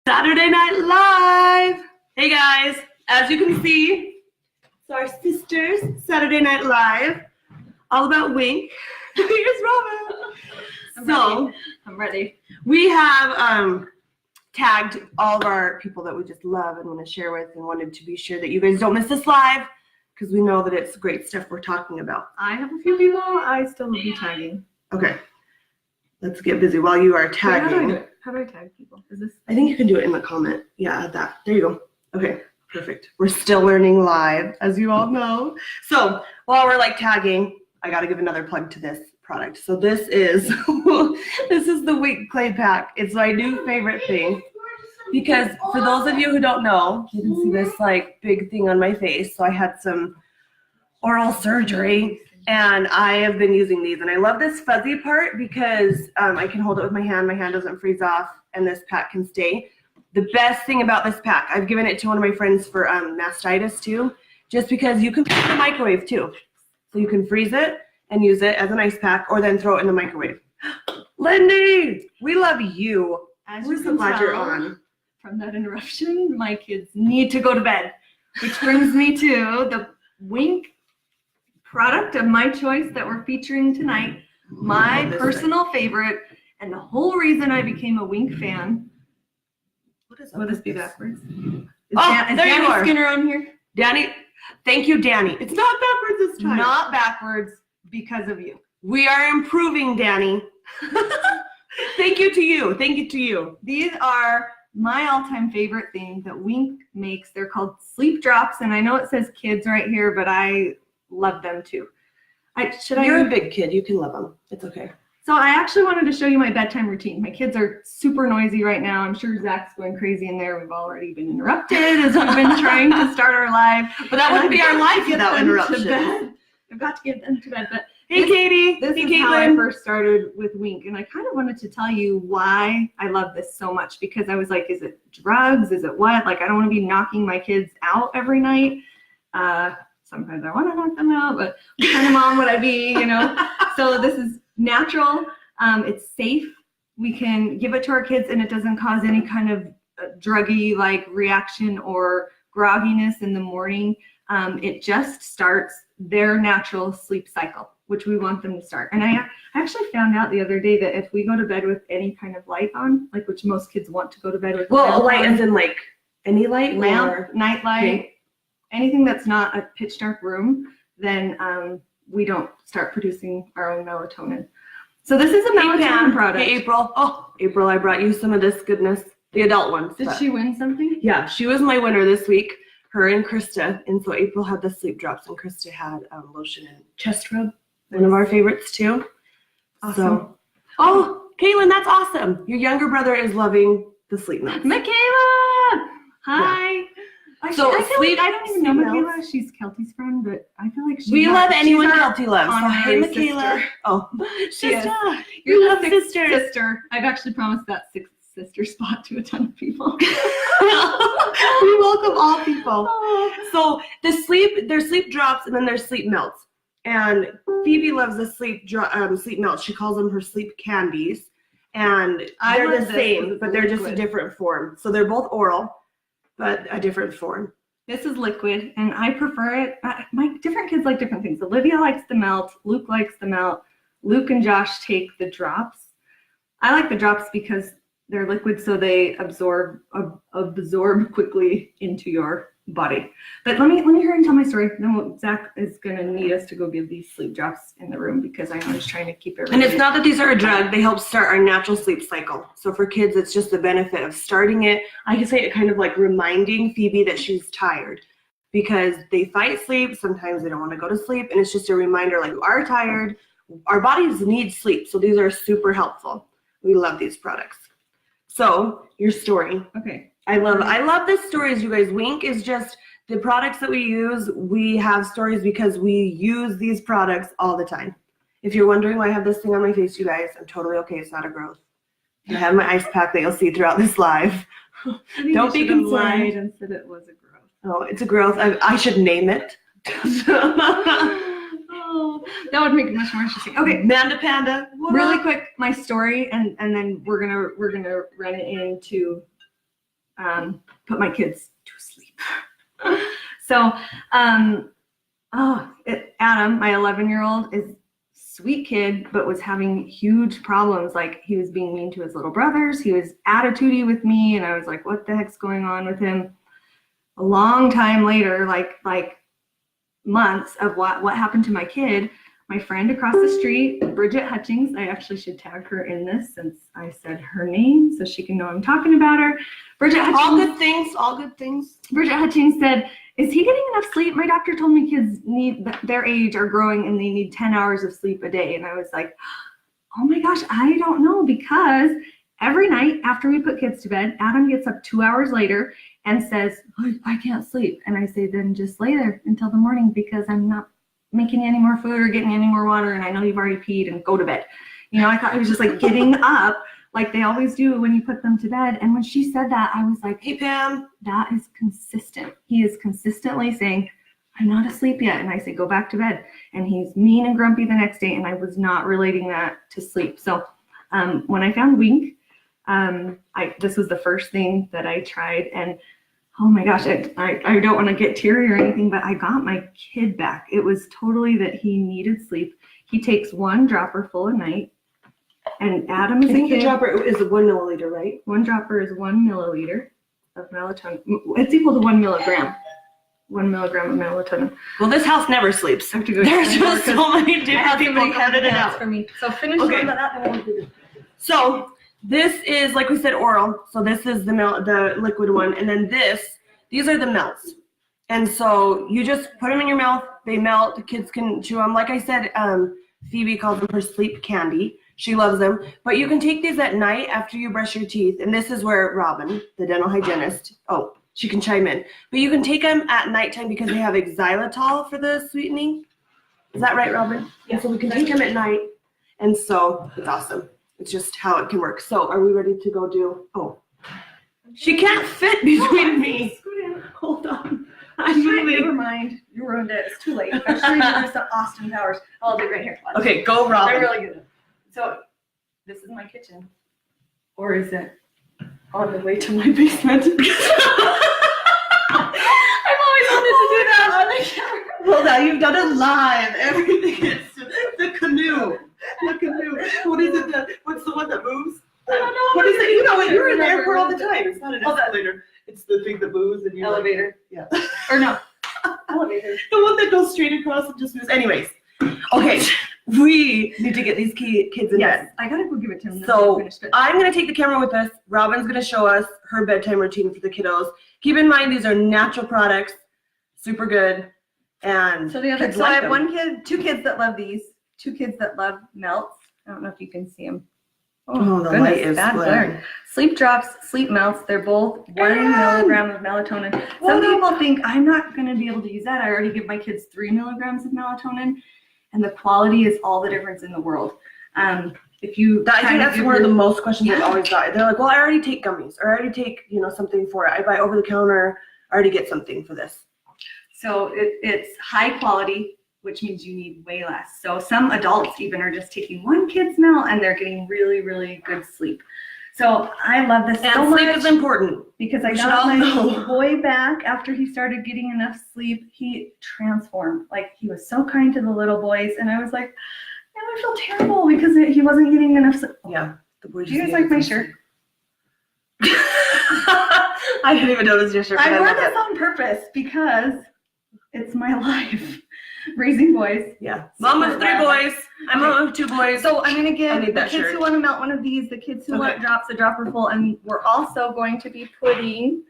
Saturday Night Live. Hey guys, as you can see, it's our sisters, Saturday Night Live, all about Wink. Here's Robin. I'm ready. We have tagged all of our people that we just love and want to share with, and wanted to be sure that you guys don't miss this live, because we know that it's great stuff we're talking about. I have a few people I still will be tagging. Okay, let's get busy while you are tagging. How do I tag people? Is this? I think you can do it in the comment. Yeah, that. There you go. Okay, perfect. We're still learning live, as you all know. So while we're tagging, I got to give another plug to this product. So this is the Wink Clay Pack. It's my new favorite thing, because for those of you who don't know, you can see this big thing on my face. So I had some oral surgery, and I have been using these, and I love this fuzzy part because I can hold it with my hand doesn't freeze off, and this pack can stay. The best thing about this pack, I've given it to one of my friends for mastitis too, just because you can put it in the microwave too. So you can freeze it and use it as an ice pack, or then throw it in the microwave. Lindy, we love you. We're so glad you're on. From that interruption, my kids need to go to bed, which brings me to the Wink product of my choice that we're featuring tonight. My personal favorite, and the whole reason I became a Wink fan. Will this be backwards? Is there Danny you are. Skinner on here? Danny, thank you, Danny. It's not backwards this time. Not backwards because of you. We are improving, Danny. Thank you to you. Thank you to you. These are my all-time favorite thing that Wink makes. They're called sleep drops, and I know it says kids right here, but I love them too. You're a big kid. You can love them. It's okay. So I actually wanted to show you my bedtime routine. My kids are super noisy right now. I'm sure Zach's going crazy in there. We've already been interrupted as we've been trying to start our live. But that wouldn't be our life without interruption. I've got to get them to bed. But hey, Katie. This is how I first started with Wink. And I kind of wanted to tell you why I love this so much, because I was like, is it drugs? Is it what? I don't want to be knocking my kids out every night. Sometimes I want to knock them out, but what kind of mom would I be, So this is natural. It's safe. We can give it to our kids, and it doesn't cause any kind of druggy reaction or grogginess in the morning. It just starts their natural sleep cycle, which we want them to start. And I actually found out the other day that if we go to bed with any kind of light on, which most kids want to go to bed with. Well, a light as in any light? Lamp, or night light. Okay. Anything that's not a pitch dark room, then we don't start producing our own melatonin. So this is a melatonin product. Hey, April. Oh, April, I brought you some of this goodness, the adult ones. Did she win something? Yeah, she was my winner this week, her and Krista. And so April had the sleep drops, and Krista had lotion and chest rub, one of our favorites too. Awesome. So, Caitlin, that's awesome. Your younger brother is loving the sleep melts. Michaela! Hi. Yeah. I don't even know Michaela. She's Kelty's friend, but I feel like we love anyone Kelty loves. So hey, Michaela. Sister. Oh, sister. You love sister. Sister. I've actually promised that sixth sister spot to a ton of people. We welcome all people. So there's sleep drops, and then there's sleep melts. And Phoebe loves the sleep melts. She calls them her sleep candies, and they're the same, but they're just a different form. So they're both oral, but a different form. This is liquid, and I prefer it. My different kids like different things. Olivia likes the melt. Luke likes the melt. Luke and Josh take the drops. I like the drops because they're liquid, so they absorb quickly into your body. But let me hurry and tell my story. Then Zach is going to need us to go give these sleep drops in the room, because I'm just trying to keep everything. And it's not that these are a drug. They help start our natural sleep cycle. So for kids, it's just the benefit of starting it. I can say it kind of reminding Phoebe that she's tired, because they fight sleep. Sometimes they don't want to go to sleep. And it's just a reminder, you are tired. Our bodies need sleep. So these are super helpful. We love these products. So your story. Okay. I love the stories, you guys. Wink is just the products that we use. We have stories because we use these products all the time. If you're wondering why I have this thing on my face, you guys, I'm totally okay. It's not a growth. I have my ice pack that you'll see throughout this live. Don't be concerned. And said it was a growth. Oh, it's a growth. I should name it. Oh, that would make it much more interesting. Okay, Manda Panda. Really quick, my story, and then we're gonna run it into put my kids to sleep. So, Adam, my 11-year-old, is sweet kid, but was having huge problems. Like, he was being mean to his little brothers. He was attitudey with me, and I was like, what the heck's going on with him? A long time later, like months of what happened to my kid, my friend across the street, Bridget Hutchings, I actually should tag her in this since I said her name so she can know I'm talking about her. Bridget Hutchings. All good things. Bridget Hutchings said, is he getting enough sleep? My doctor told me kids their age are growing and they need 10 hours of sleep a day. And I was like, oh my gosh, I don't know, because every night after we put kids to bed, Adam gets up 2 hours later and says, I can't sleep. And I say, then just lay there until the morning because I'm not making any more food or getting any more water. And I know you've already peed, and go to bed. You know, I thought it was just like getting up like they always do when you put them to bed. And when she said that, I was like, hey, Pam, that is consistent. He is consistently saying, I'm not asleep yet. And I say, go back to bed. And he's mean and grumpy the next day. And I was not relating that to sleep. So when I found Wink, this was the first thing that I tried. And oh my gosh, I don't want to get teary or anything, but I got my kid back. It was totally that he needed sleep. He takes 1 dropper full a night. And Adam is a kid. The dropper is 1 milliliter, right? 1 dropper is 1 milliliter of melatonin. It's equal to 1 milligram. 1 milligram of melatonin. Well, this house never sleeps. I have to go. There's just so many different people counted it out for me. So finish okay. that and we'll do this. So this is, like we said, oral. So this is the liquid one. And then these are the melts. And so you just put them in your mouth. They melt. The kids can chew them. Like I said, Phoebe calls them her sleep candy. She loves them. But you can take these at night after you brush your teeth. And this is where Robin, the dental hygienist, she can chime in. But you can take them at nighttime because they have xylitol for the sweetening. Is that right, Robin? Yeah. So we can take them at night. And so it's awesome. It's just how it can work. So are we ready to go do? She can't fit between me. Hold on. Never mind. You ruined it. It's too late. Actually, there's the Austin Powers. I'll do it right here. Okay, go, Robin. I'm really good. So this is my kitchen. Or is it on the way to my basement? I've always wanted to do that on the camera. Well, now you've done it live. Everything is the canoe. The canoe. What is it? What's the one that moves? I don't know. What is it? You know, you're in the airport all the time. It's not an escalator. It's the thing that moves and you elevator. Yeah. Or no. Elevator. The one that goes straight across and just moves. Anyways. Okay. We need to get these kids in bed. I gotta go give it to him. So I'm gonna take the camera with us. Robin's gonna show us her bedtime routine for the kiddos. Keep in mind these are natural products, super good. And so I have 2 kids that love these, 2 kids that love melts. I don't know if you can see them. Oh, the light is blurred. Sleep drops, sleep melts. They're both 1 milligram of melatonin. Some people think I'm not going to be able to use that. I already give my kids 3 milligrams of melatonin, and the quality is all the difference in the world. I think that's one of the most questions I've always got. They're like, well, I already take gummies, or I already take something for it. I buy over the counter. I already get something for this. So it's high quality, which means you need way less. So some adults even are just taking 1 kid's melt and they're getting really, really good sleep. So I love this so much. Sleep is important. Because I got my boy back after he started getting enough sleep. He transformed. Like, he was so kind to the little boys. And I was like, I feel terrible because he wasn't getting enough sleep. Yeah. The boys. Do you guys like my shirt? I didn't even notice your shirt. I wore this on purpose because it's my life. Raising boys. Yeah. Mom of 3 boys. I'm mom of 2 boys. So I'm going to give the kids shirt. who want to melt one of these, the kids who want drops, a dropper full, and we're also going to be putting.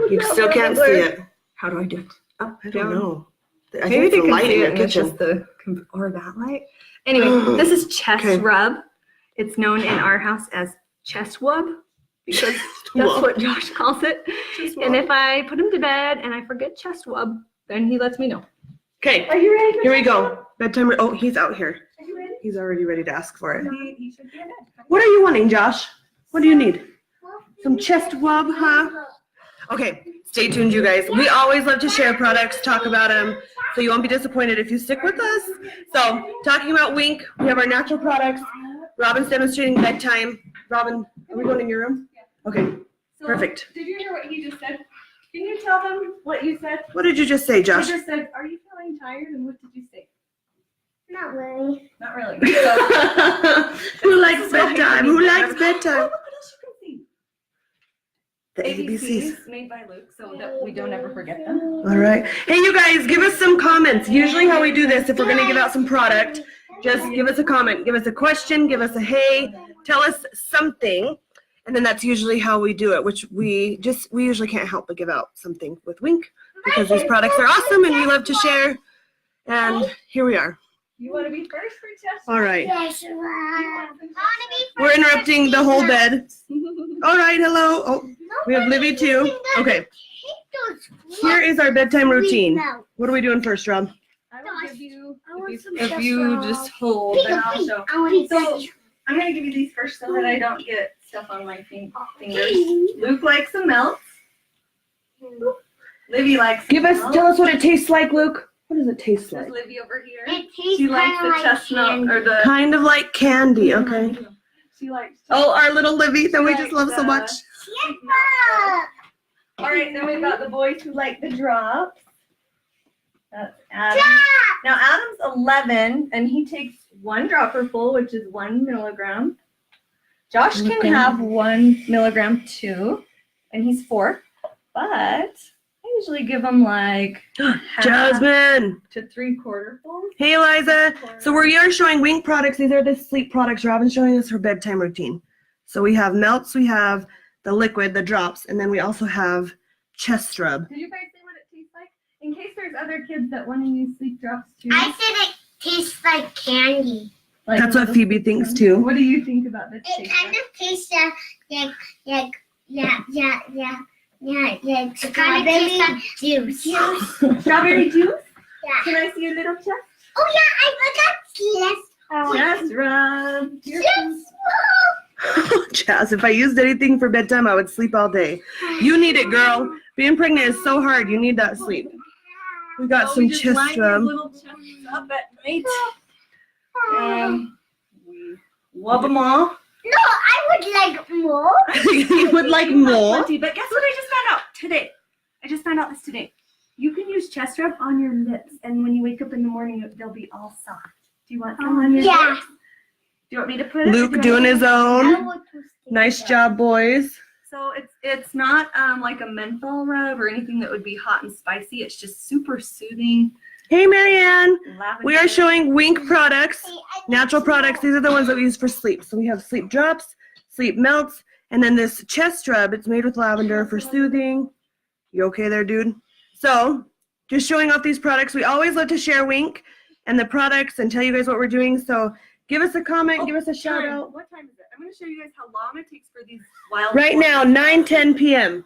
You still can't see it. How do I do it? Oh, I don't know. I think it's the light in your kitchen. Or that light. Anyway, this is chest rub. It's known in our house as chest wub because that's what Josh calls it. And if I put him to bed and I forget chest wub, then he lets me know. Okay. Are you ready? Here we go. Bedtime. Oh, he's out here. Are you ready? He's already ready to ask for it. He should be in bed. What are you wanting, Josh? What do you need? Some chest wub, huh? Okay. Stay tuned, you guys. We always love to share products, talk about them, so you won't be disappointed if you stick with us. So, talking about Wink, we have our natural products. Robin's demonstrating bedtime. Robin, are we going in your room? Okay. So Perfect. Did you hear what he just said? Can you tell them what you said? What did you just say, He Josh? just said, "Are you feeling tired?" And what did you say? Not really. Not really. Who likes bedtime? Who likes bedtime? Oh, look what else you can see. The ABCs. ABCs made by Luke, so that we don't ever forget them. All right. Hey, you guys, give us some comments. Usually how we do this, if we're going to give out some product, just give us a comment. Give us a question. Give us a hey. Tell us something. And then that's usually how we do it, which we usually can't help but give out something with Wink because these products are awesome and we love to share. And here we are. You want to be first for test? All right. Yes, I want to be We're interrupting the whole bed. All right. Hello. Oh, we have Livy too. Okay. Here is our bedtime routine. What are we doing first, Rob? I will give you, some if stuff you for- just hold, then I'll show. I want So, I'm going to give you these first so that I don't get stuff on my fingers. Luke likes the melts. Livy likes the melts. Tell us what it tastes like, Luke. What does it taste There's like? Livy over here. It tastes She likes kinda the like chestnut candy. or the. Kind of like candy. Okay. She likes. Oh, our little Livy that we Like just love so the- much. All right, then we've got the boys who like the drops. That's Adam. Now Adam's 11, and he takes 1 dropper full, which is 1 milligram. Josh can Okay. have 1 milligram too, and he's 4. But I usually give him like half Jasmine. to 3/4 full. Hey, Eliza. So we are showing Wink products. These are the sleep products. Robin's showing us her bedtime routine. So we have melts, we have the liquid, the drops, and then we also have chest rub. Did you guys say what it tastes like? In case there's other kids that want to use sleep drops too. I said it tastes like candy. Like That's what little Phoebe sleep thinks drops. too. What do you think about this? It taste kind of tastes like strawberry juice. Strawberry juice? Yeah. Can I see a little chest? Oh yeah, I forgot Chest rub. Jazz, if I used anything for bedtime, I would sleep all day. You need it, girl. Being pregnant is so hard. You need that sleep. We got So some we just chest line rub. these little chests up at night. And we rub them all. No, I would like more. You would like more? Plenty, but guess what I just found out today? I just found out this today. You can use chest rub on your lips, and when you wake up in the morning, they'll be all soft. Do you want some on your Yeah. lips? Do you want me to put it? Luke Do you doing want me his to- own. Nice job, boys. So it's not like a menthol rub or anything that would be hot and spicy. It's just super soothing. Hey, Marianne. Lavender. We are showing Wink products, natural products. These are the ones that we use for sleep. So we have sleep drops, sleep melts, and then this chest rub. It's made with lavender for soothing. You okay there, dude? So just showing off these products. We always love to share Wink and the products and tell you guys what we're doing. So give us a comment, give us a shout out. What time is it? I'm going to show you guys how long it takes for these wild. Right now, 9:10 p.m.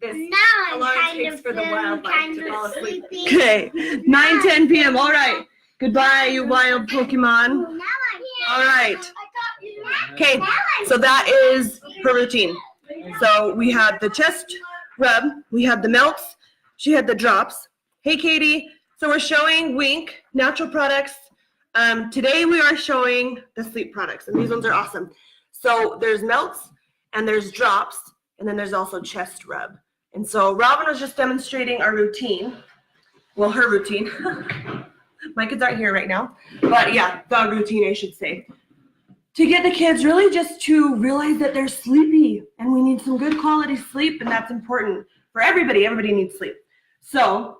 This Now how I'm long it kind takes of for the feeling wildlife kind to fall of asleep. sleepy. Okay, 9:10 p.m. All right. Goodbye, you wild Pokemon. Now I'm All right. I got you. Okay, so that is her routine. So we had the chest rub, we had the melts, she had the drops. Hey, Katie. So we're showing Wink natural products. Today we are showing the sleep products, and these ones are awesome. So there's melts and there's drops, and then there's also chest rub. And so Robin was just demonstrating our routine. Well, her routine. My kids aren't here right now, but yeah, the routine, I should say. To get the kids really just to realize that they're sleepy and we need some good quality sleep, and that's important for everybody. Everybody needs sleep. So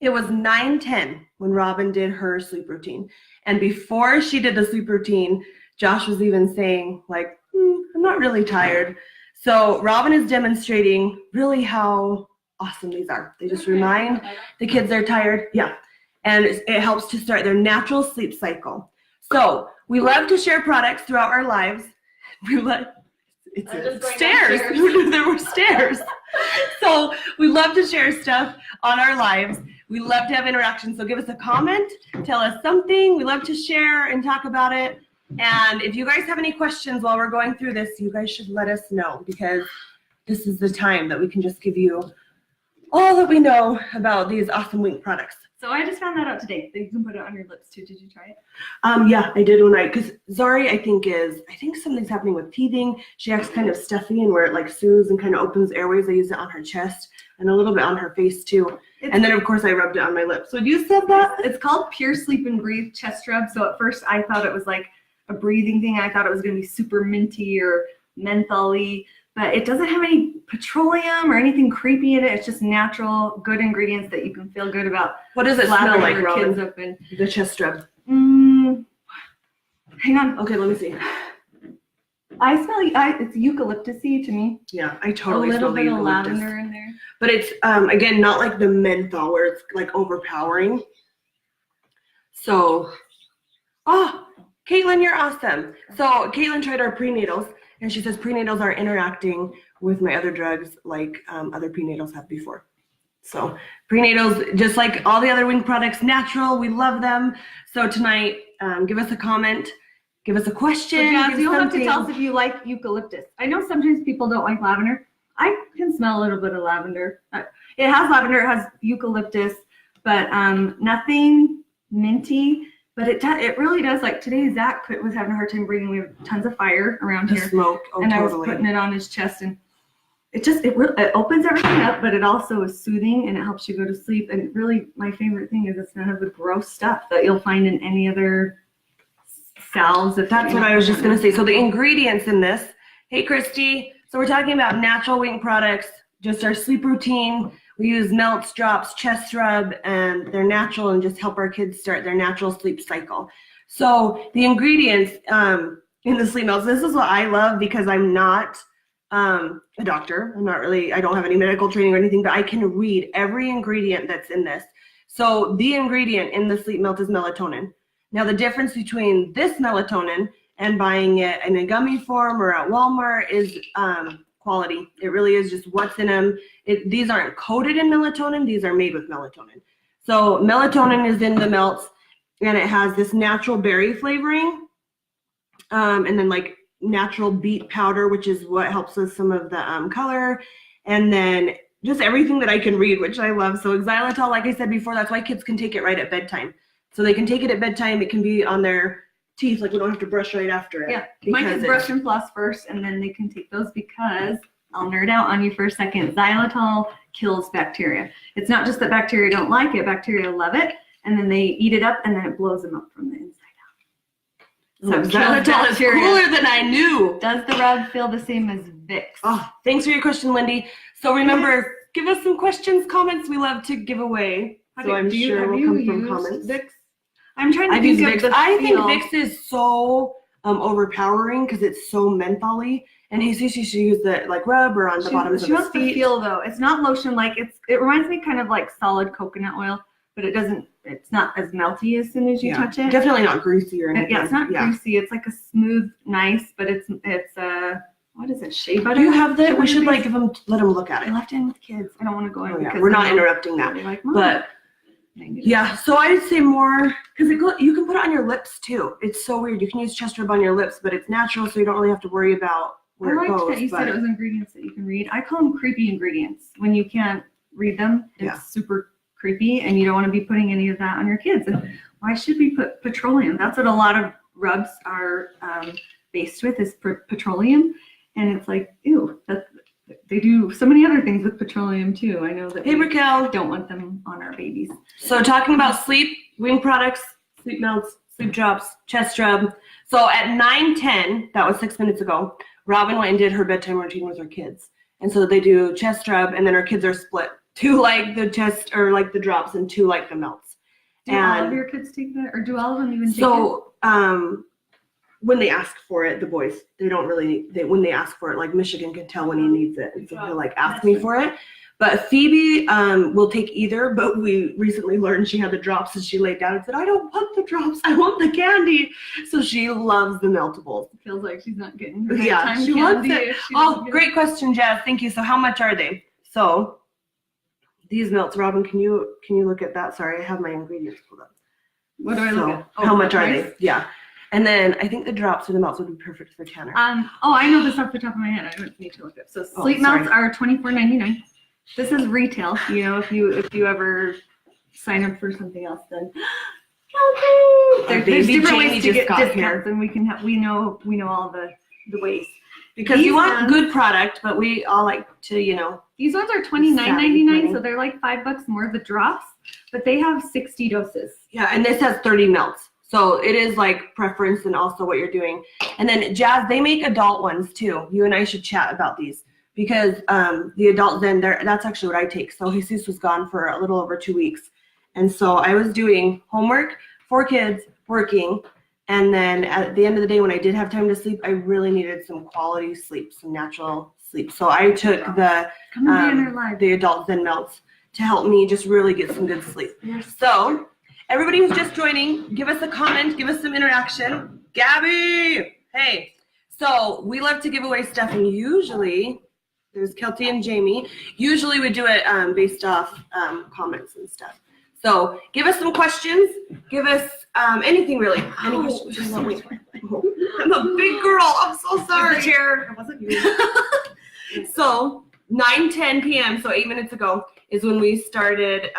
it was 9:10 when Robin did her sleep routine. And before she did the sleep routine, Josh was even saying like, I'm not really tired. So Robin is demonstrating really how awesome these are. They just remind the kids they're tired. Yeah. And it helps to start their natural sleep cycle. So we love to share products throughout our lives. We love, it's I'm just going stairs. downstairs. There were stairs. So we love to share stuff on our lives. We love to have interaction. So give us a comment, tell us something. We love to share and talk about it. And if you guys have any questions while we're going through this, you guys should let us know, because this is the time that we can just give you all that we know about these awesome Wink products. So I just found that out today. That you can put it on your lips too. Did you try it? Yeah, I did one night because Zari, I think something's happening with teething. She acts kind of stuffy, and where it like soothes and kind of opens airways, I use it on her chest and a little bit on her face too. And then of course I rubbed it on my lips. So you said that? It's called Pure Sleep and Breathe Chest Rub. So at first I thought it was like a breathing thing. I thought it was going to be super minty or mentholy, but it doesn't have any petroleum or anything creepy in it. It's just natural, good ingredients that you can feel good about. What does it smell like, your kids Robin? up in. The chest rub. Hang on. Okay, let me see. I smell it's eucalyptus-y to me. Yeah, I totally a little smell the bit of eucalyptus. lavender in there. But it's again not like the menthol where it's like overpowering. So, Caitlin, you're awesome. So Caitlin tried our prenatals, and she says prenatals are interacting with my other drugs like other prenatals have before. So prenatals, just like all the other wing products, natural. We love them. So tonight, give us a comment. Give us a question. Yeah, you'll have to tell us if you like eucalyptus. I know sometimes people don't like lavender. I can smell a little bit of lavender. It has lavender, it has eucalyptus, but nothing minty. But it really does. Like today, Zach was having a hard time breathing. We have tons of fire around The here, smoke. Oh, and totally. I was putting it on his chest, and it opens everything up, but it also is soothing and it helps you go to sleep. And really, my favorite thing is it's none of the gross stuff that you'll find in any other salves. That's what I was just going to say. So the ingredients in this, hey, Christy. So we're talking about natural wing products, just our sleep routine. We use melts, drops, chest rub, and they're natural and just help our kids start their natural sleep cycle. So the ingredients in the sleep melts, this is what I love because I'm not a doctor. I don't have any medical training or anything, but I can read every ingredient that's in this. So the ingredient in the sleep melt is melatonin. Now, the difference between this melatonin and buying it in a gummy form or at Walmart is quality. It really is just what's in them. These aren't coated in melatonin. These are made with melatonin. So melatonin is in the melts, and it has this natural berry flavoring, and then like natural beet powder, which is what helps with some of the color, and then just everything that I can read, which I love. So xylitol, like I said before, that's why kids can take it right at bedtime. So they can take it at bedtime. It can be on their teeth, like we don't have to brush right after it. Yeah, my kids brush and floss first, and then they can take those because I'll nerd out on you for a second. Xylitol kills bacteria. It's not just that bacteria don't like it; bacteria love it, and then they eat it up, and then it blows them up from the inside out. So xylitol is cooler than I knew. Does the rub feel the same as Vicks? Oh, thanks for your question, Lindy. So remember, give us some questions, comments. We love to give away. So I'm sure will come from comments. Vicks? I'm trying to I've think used of Vicks. the I think feel. Vicks is so overpowering because it's so mentholy. And he says she should use the like rub or on the bottoms of She his wants the feet. feel though. It's not lotion like it reminds me kind of like solid coconut oil, but it's not as melty as soon as you touch it. Definitely not greasy or anything. Yeah, it's not greasy. It's like a smooth, nice, but it's what is it? Shea butter? Do you have that? We should like let them look at I it. left it in with kids. I don't want to go in Oh, yeah. because We're not interrupting that. they're like, Mom, But yeah, so I'd say more because you can put it on your lips too. It's so weird. You can use chest rub on your lips, but it's natural, so you don't really have to worry about where I it liked goes. that you but said it was ingredients that you can read. I call them creepy ingredients. When you can't read them, it's super creepy, and you don't want to be putting any of that on your kids. And why should we put petroleum? That's what a lot of rubs are based with is petroleum, and it's like, ew. They do so many other things with petroleum too. I know that Hey, Raquel. don't want them on our babies. So talking about sleep, wing products, sleep melts, sleep drops, chest rub. So at 9:10, that was 6 minutes ago, Robin went and did her bedtime routine with her kids. And so they do chest rub, and then her kids are split. 2 like the chest or like the drops, and 2 like the melts. Do all of your kids take that, or do all of them even take it? So when they ask for it, the boys, when they ask for it, like Michigan can tell when he needs it. And so he'll like ask me for it. But Phoebe will take either, but we recently learned she had the drops and she laid down and said, I don't want the drops, I want the candy. So she loves the meltables. It feels like she's not getting her Yeah, time she wants candy it. if she Oh, doesn't get great question, Jazz. Thank you. So how much are they? So these melts, Robin, can you look at that? Sorry, I have my ingredients pulled up. What do I look at? How much are price? they? Yeah. And then I think the drops or the melts would be perfect for Tanner. I know this off the top of my head. I don't need to look up. So sleep melts are $24.99. This is retail. You know, if you ever sign up for something else, then Our there's baby different Jamie ways to just get got discounts, and we know all the ways. Because These you want ones- good product, but we all like to, These ones are Savvy $29.99, money. so they're like $5 more the drops, but they have 60 doses. yeah, and this has 30 melts. So it is like preference and also what you're doing. And then Jazz, they make adult ones too. You and I should chat about these because the adult Zen, that's actually what I take. So Jesus was gone for a little over 2 weeks. And so I was doing homework, 4 kids, working. And then at the end of the day, when I did have time to sleep, I really needed some quality sleep, some natural sleep. So I took Come and be in our live. the adult Zen melts to help me just really get some good sleep. So everybody who's just joining, give us a comment, give us some interaction. Gabby, hey. So we love to give away stuff, and usually, there's Kelty and Jamie. Usually we do it based off comments and stuff. So give us some questions. Give us anything really. Any questions you want? I'm a big girl. I'm so sorry. It wasn't you. So 9:10 p.m. So 8 minutes ago is when we started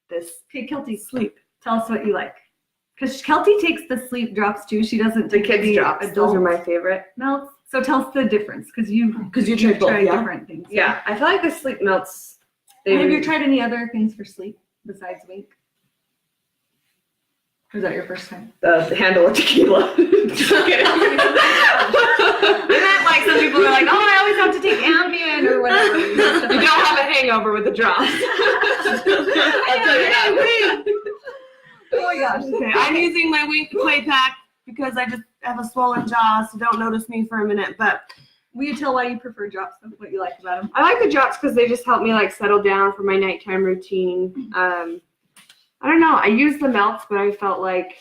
this Okay, Kelty, sleep. Tell us what you like. Because Kelty takes the sleep drops too. She doesn't The take kids drops. Those are my favorite. melts. So tell us the difference, because you tried both, yeah? different things. Yeah, I feel like the sleep melts. And have you tried any other things for sleep besides Wink? Or is that your first time? The handle of tequila? Just kidding. I meant like some people are like, oh, I always have to take Ambien or whatever. You don't have a hangover with the drops. I'll tell you that. Oh my gosh. Okay, I'm using my Wink play pack because I just have a swollen jaw, so don't notice me for a minute. But Will you tell why you prefer drops and what you like about them? I like the drops because they just help me like settle down for my nighttime routine. I don't know. I used the melts, but I felt like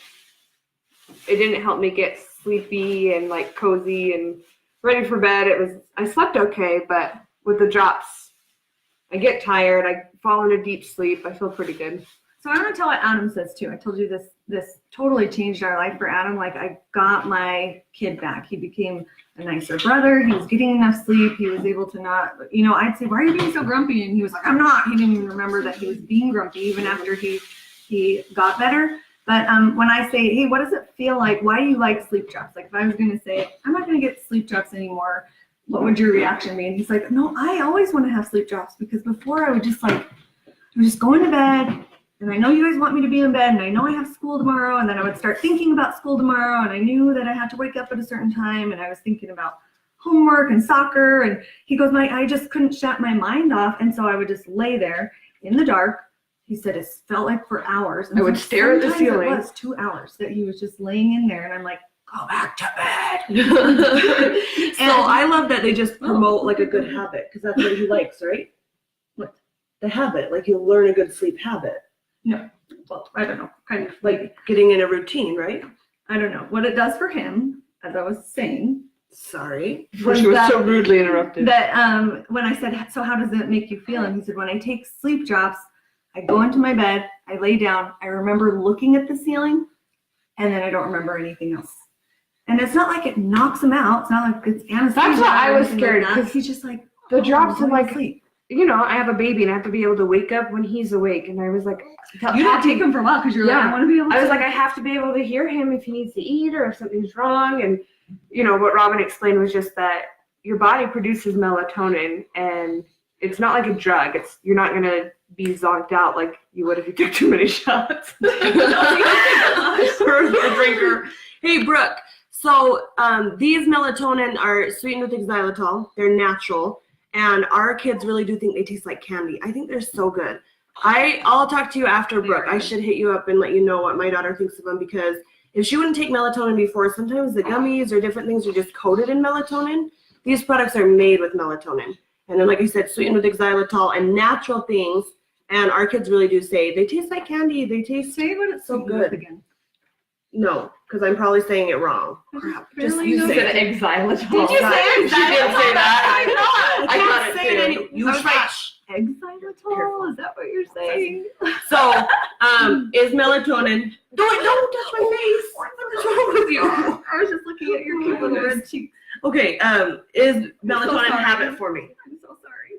it didn't help me get sleepy and like cozy and ready for bed. I slept okay, but with the drops, I get tired. I fall into deep sleep. I feel pretty good. So I want to tell what Adam says too. I told you this totally changed our life for Adam. Like I got my kid back. He became a nicer brother. He was getting enough sleep. He was able to not, I'd say, why are you being so grumpy? And he was like, I'm not. He didn't even remember that he was being grumpy even after he got better. But when I say, hey, what does it feel like? Why do you like sleep drops? Like if I was going to say, I'm not going to get sleep drops anymore, what would your reaction be? And he's like, no, I always want to have sleep drops because before I would just going to bed. And I know you guys want me to be in bed, and I know I have school tomorrow, and then I would start thinking about school tomorrow, and I knew that I had to wake up at a certain time, and I was thinking about homework and soccer, and he goes, I just couldn't shut my mind off, and so I would just lay there in the dark. He said it felt like for hours. And I would stare at the sometimes ceiling. It was 2 hours that he was just laying in there, and I'm like, go back to bed. so I love that they just promote like a good habit because that's what he likes, right? What? The habit, like you learn a good sleep habit. No, well, I don't know, kind of Like getting in a routine, right? I don't know what it does for him, as I was saying. Sorry. She was so rudely interrupted. That when I said, so how does it make you feel? And he said, when I take sleep drops, I go into my bed, I lay down, I remember looking at the ceiling, and then I don't remember anything else. And it's not like it knocks him out. It's not like it's anesthesia. That's why I was or anything scared, like that. 'cause He's just like, the drops I'm are like, sleep. I have a baby and I have to be able to wake up when he's awake. And I was like, You didn't take him for a while because you're like, Yeah. I want to be able to. I was like, I have to be able to hear him if he needs to eat or if something's wrong. And, what Robin explained was just that your body produces melatonin and it's not like a drug. You're not going to be zonked out like you would if you took too many shots. Or a drinker. Hey, Brooke. So these melatonin are sweetened with xylitol. They're natural. And our kids really do think they taste like candy. I think they're so good. I'll talk to you after, Brooke. I should hit you up and let you know what my daughter thinks of them because if she wouldn't take melatonin before, sometimes the gummies or different things are just coated in melatonin. These products are made with melatonin. And then, like I said, sweetened with xylitol and natural things. And our kids really do say they taste like candy. They taste what it's so good. again. No, because I'm probably saying it wrong. Crap. Just Really? you You say said it. xylitol. Did you say She did say that. I I can't got it say it too. any. You I was like, trash. Exylitol? Is that what you're saying? So, is melatonin? Don't touch my face. What's wrong with you? I was just looking at your cute little red cheeks. Okay, is so melatonin sorry. habit for me? I'm so sorry.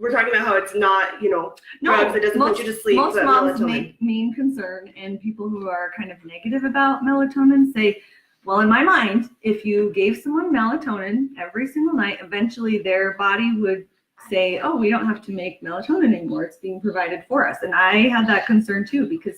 we're talking about how it's not, drugs. It doesn't put you to sleep. Most but moms melatonin. make mean concern, and people who are kind of negative about melatonin say, well, in my mind, if you gave someone melatonin every single night, eventually their body would say, oh, we don't have to make melatonin anymore. It's being provided for us. And I had that concern too, because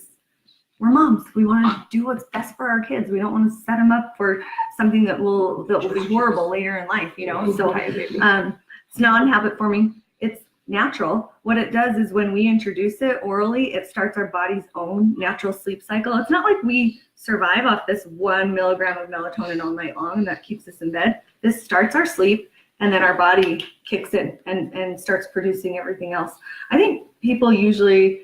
we're moms. We want to do what's best for our kids. We don't want to set them up for something that will be horrible later in life, So it's non-habit forming. It's natural. What it does is when we introduce it orally, it starts our body's own natural sleep cycle. It's not like we survive off this 1 milligram of melatonin all night long and that keeps us in bed. This starts our sleep, and then our body kicks in and starts producing everything else. I think people usually,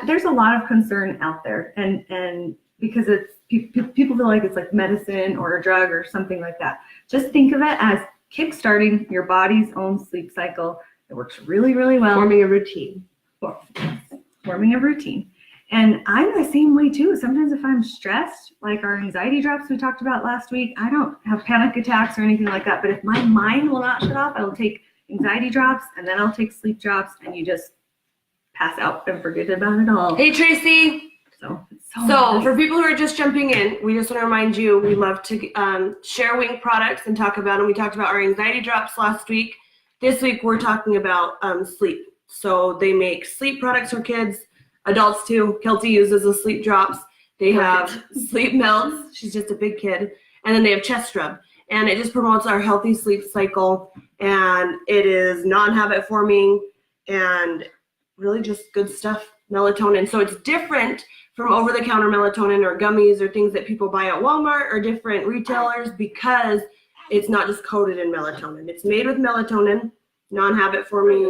there's a lot of concern out there, and because it's people feel like it's like medicine or a drug or something like that. Just think of it as kickstarting your body's own sleep cycle. It works really, really well. Forming a routine. Forming a routine. And I'm the same way too. Sometimes if I'm stressed, like our anxiety drops we talked about last week, I don't have panic attacks or anything like that. But if my mind will not shut off, I will take anxiety drops, and then I'll take sleep drops, and you just pass out and forget about it all. Hey, Tracy. So So for people who are just jumping in, we just want to remind you, we love to share Wink products and talk about them. We talked about our anxiety drops last week. This week we're talking about sleep. So they make sleep products for kids, adults too. Kelty uses the sleep drops. They have sleep melts. She's just a big kid. And then they have chest rub. And it just promotes our healthy sleep cycle. And it is non-habit forming and really just good stuff, melatonin. So it's different from over-the-counter melatonin or gummies or things that people buy at Walmart or different retailers, because it's not just coated in melatonin. It's made with melatonin, non-habit forming,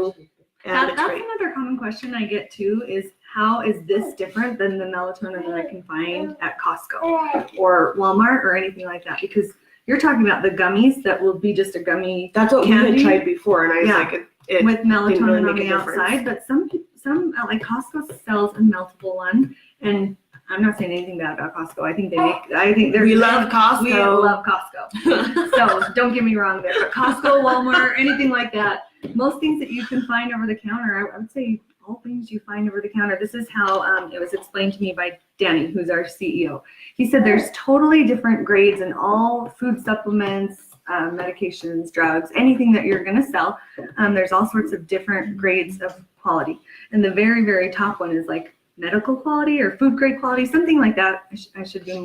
and that's it's great. another common question I get too, is how is this different than the melatonin that I can find at Costco or Walmart or anything like that? Because you're talking about the gummies that will be just a gummy. That's what we candy had tried before, and I was Yeah. like, it with melatonin really on make the a difference. outside, but some like Costco sells a meltable one, and I'm not saying anything bad about Costco. I think we love Costco. We love Costco. So don't get me wrong there. But Costco, Walmart, anything like that, most things that you can find over the counter, I would say all things you find over the counter. This is how it was explained to me by Danny, who's our CEO. He said there's totally different grades in all food supplements, medications, drugs, anything that you're going to sell. There's all sorts of different grades of quality. And the very, very top one is like medical quality or food grade quality, something like that. I should know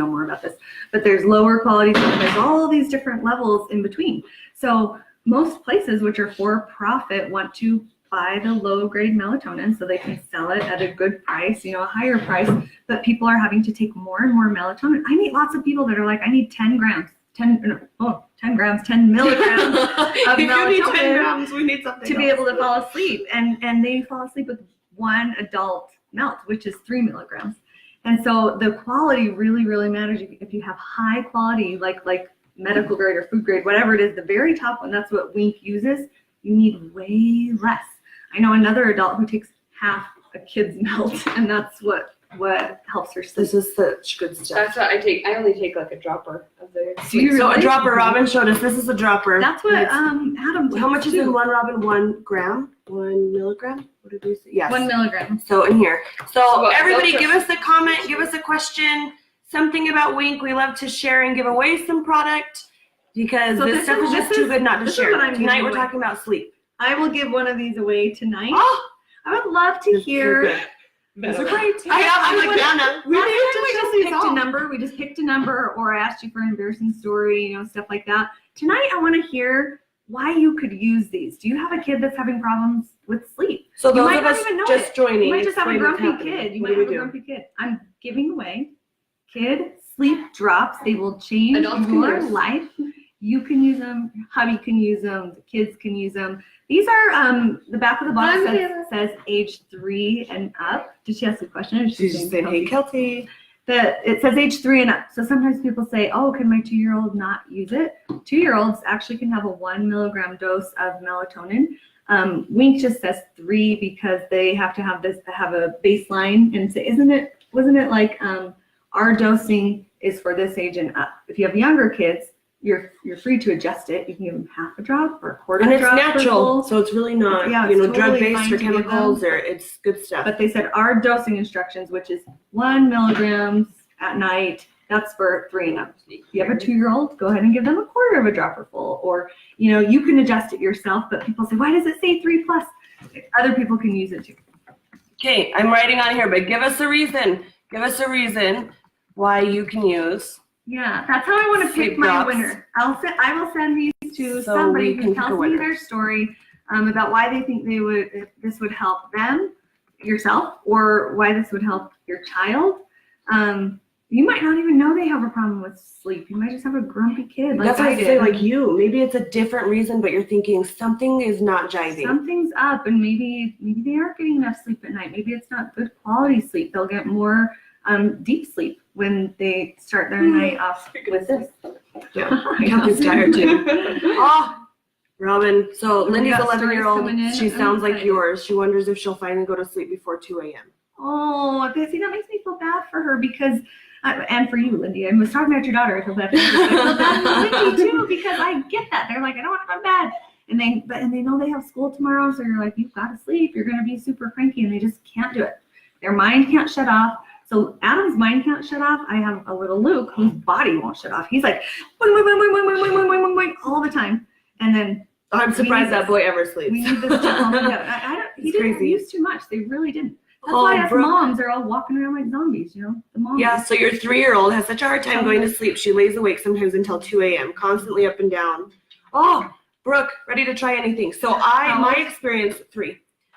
more about this. But there's lower quality, so there's all these different levels in between. So most places which are for profit want to buy the low grade melatonin so they can sell it at a good price, a higher price, but people are having to take more and more melatonin. I meet lots of people that are like, I need 10 milligrams of If you need 10 melatonin grams, we need something to be else. able to fall asleep. And they fall asleep with one adult melt, which is 3 milligrams. And so the quality really, really matters. If you have high quality, like medical grade or food grade, whatever it is, the very top one, that's what Wink uses, you need way less. I know another adult who takes half a kid's melt, and that's what helps her sleep. This is such good stuff. That's what I take. I only take like a dropper of the. Do you So a really? dropper, Robin showed us. This is a dropper. That's what It's- Adam How much is too. in one, Robin? 1 gram? 1 milligram? What did we say? Yes. 1 milligram. So in here. So what, everybody filter? give us a comment, give us a question, something about Wink. We love to share and give away some product because So this this stuff is- is just this too is- good not to this is share. what I'm Tonight giving we're away. talking about sleep. I will give one of these away tonight. Oh, I would love to hear. those are great. I I'm like, would- Dana, we Last need time to we show just these picked all. a number. We just picked a number, or I asked you for an embarrassing story, stuff like that. Tonight, I want to hear why you could use these. Do you have a kid that's having problems with sleep? So You those might of not us even know just it. joining. You might just have a explain what's grumpy happening. kid. You What might do have we a do? grumpy kid. I'm giving away kid sleep drops. They will change Adults can your use. life. You can use them. Your hubby can use them. The kids can use them. These are the back of the bottle says age 3 and up. Did she ask a question? Or did she She's say just saying, hey, Kelty. it says age 3 and up. So sometimes people say, oh, can my 2-year-old not use it? 2-year-olds actually can have a 1 milligram dose of melatonin. Wink just says 3 because they have to have a baseline and say, wasn't it like our dosing is for this age and up. If you have younger kids, you're free to adjust it. You can give them half a drop or a quarter And it's drop. for natural, full. so it's really not, Yeah, it's totally drug-based fine or to give chemicals them. or it's good stuff. But they said our dosing instructions, which is 1 milligrams at night, that's for 3 and up. If you have a 2-year-old, go ahead and give them a quarter of a dropper full. Or, you can adjust it yourself, but people say, why does it say 3+? Other people can use it too. Okay, I'm writing on here, but give us a reason. Give us a reason why you can use. Yeah, that's how I want to Sleep pick my drops. winner. I will send these to So somebody we can who pick a tells me winner. their story about why they think this would help them, yourself, or why this would help your child. You might not even know they have a problem with sleep. You might just have a grumpy kid. Like That's what I I did. say, like you. Maybe it's a different reason, but you're thinking something is not jiving. Something's up, and maybe they aren't getting enough sleep at night. Maybe it's not good quality sleep. They'll get more deep sleep when they start their night off with this. Yeah, Kathy's tired too. Oh, Robin. So We Lindy's got stories 11-year-old. coming in. She I'm sounds like excited. yours. She wonders if she'll finally go to sleep before 2 a.m. Oh, see, that makes me feel bad for her because, and for you, Lindy. I was talking about your daughter. I feel bad for her. I feel bad for Lindy too because I get that. They're like, I don't want to go to bed. And they know they have school tomorrow, so you're like, you've got to sleep. You're going to be super cranky, and they just can't do it. Their mind can't shut off. So Adam's mind can't shut off. I have a little Luke whose body won't shut off. He's like, boing, boing, boing, boing, boing, boing, boing, boing, boing, boing, all the time. And then I'm surprised that boy ever we sleeps. need this to calm him down. He It's didn't crazy. use too much. They really didn't. That's Oh, why us Brooke. moms are all walking around like zombies, The moms. Yeah, so your 3-year-old has such a hard time going to sleep. She lays awake sometimes until 2 a.m., constantly up and down. Oh, Brooke, ready to try anything. So my experience, 3.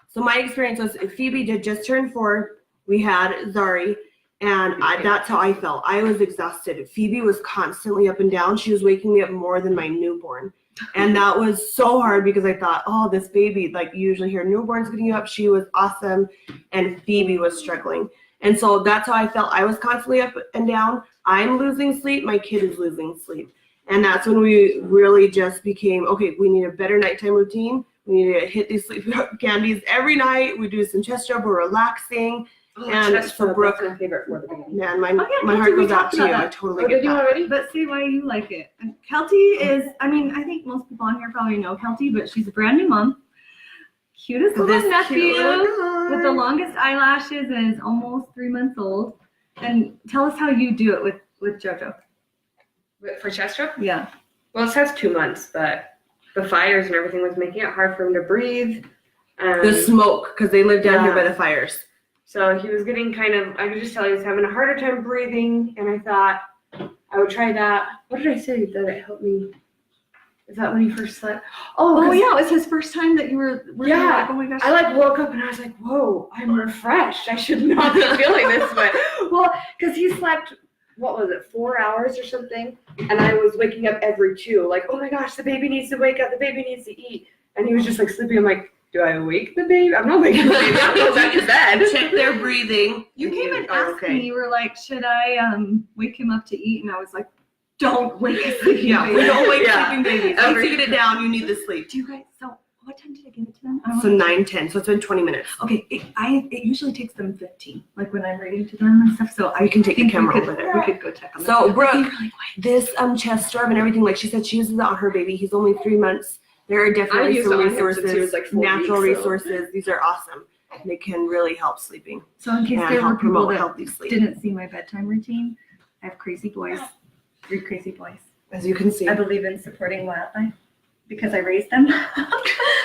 So my experience was Phoebe did just turn 4. We had Zari, and that's how I felt. I was exhausted. Phoebe was constantly up and down. She was waking me up more than my newborn. And that was so hard because I thought, oh, this baby, like you usually hear newborns getting you up. She was awesome, and Phoebe was struggling. And so that's how I felt. I was constantly up and down. I'm losing sleep. My kid is losing sleep. And that's when we really just became, okay, we need a better nighttime routine. We need to hit these sleep candies every night. We do some chest rub. We're relaxing. And Chest for rub, Brooke, that's my favorite for the baby. man, my yeah, heart we goes out talked to you. about I that. totally Oh, get did you that. already? But see why you like it. And Kelty is, I think most people on here probably know Kelty, but she's a brand new mom. Cutest little This nephew cute little guy. with the longest eyelashes and is almost 3 months old. And tell us how you do it with JoJo. For chest rub? Yeah. Well, it says 2 months, but the fires and everything was making it hard for him to breathe. The smoke, because they live down here by Yeah. the fires. So he was getting I could just tell he was having a harder time breathing, and I thought I would try that. What did I say that it helped me? Is that when he first slept? Oh 'cause yeah, it was his first time that you were Yeah. like, oh my gosh. I woke up and I was like, whoa, I'm refreshed. I should not be feeling this way. Well, because he slept, what was it, 4 hours or something? And I was waking up every 2, like, oh my gosh, the baby needs to wake up, the baby needs to eat. And he was just like sleeping. I'm like, do I wake the baby? I'm not waking the baby. I'm going back to bed. Check their breathing. You came and Oh, asked me, you were like, should I wake him up to eat? And I was like, don't wake a sleeping Yeah, baby. we don't wake Yeah. sleeping babies. Once you get it down, you need the sleep. Do you guys, so what time did I give it to them? I So don't- 9:10. So it's been 20 minutes. Okay, it usually takes them 15, like when I'm reading to them and stuff. So We can take the think camera we could, over there. We could go check on So them. Brooke, But they were like, this chest rub and everything, like she said, she uses it on her baby. He's only 3 months. There are definitely used some it on him since resources, he was, like, 4 natural weeks, so. resources. These are awesome. They can really help sleeping so in case and there were help people promote that healthy sleep. didn't see my bedtime routine, I have crazy boys, 3 crazy boys. As you can see, I believe in supporting wildlife because I raised them.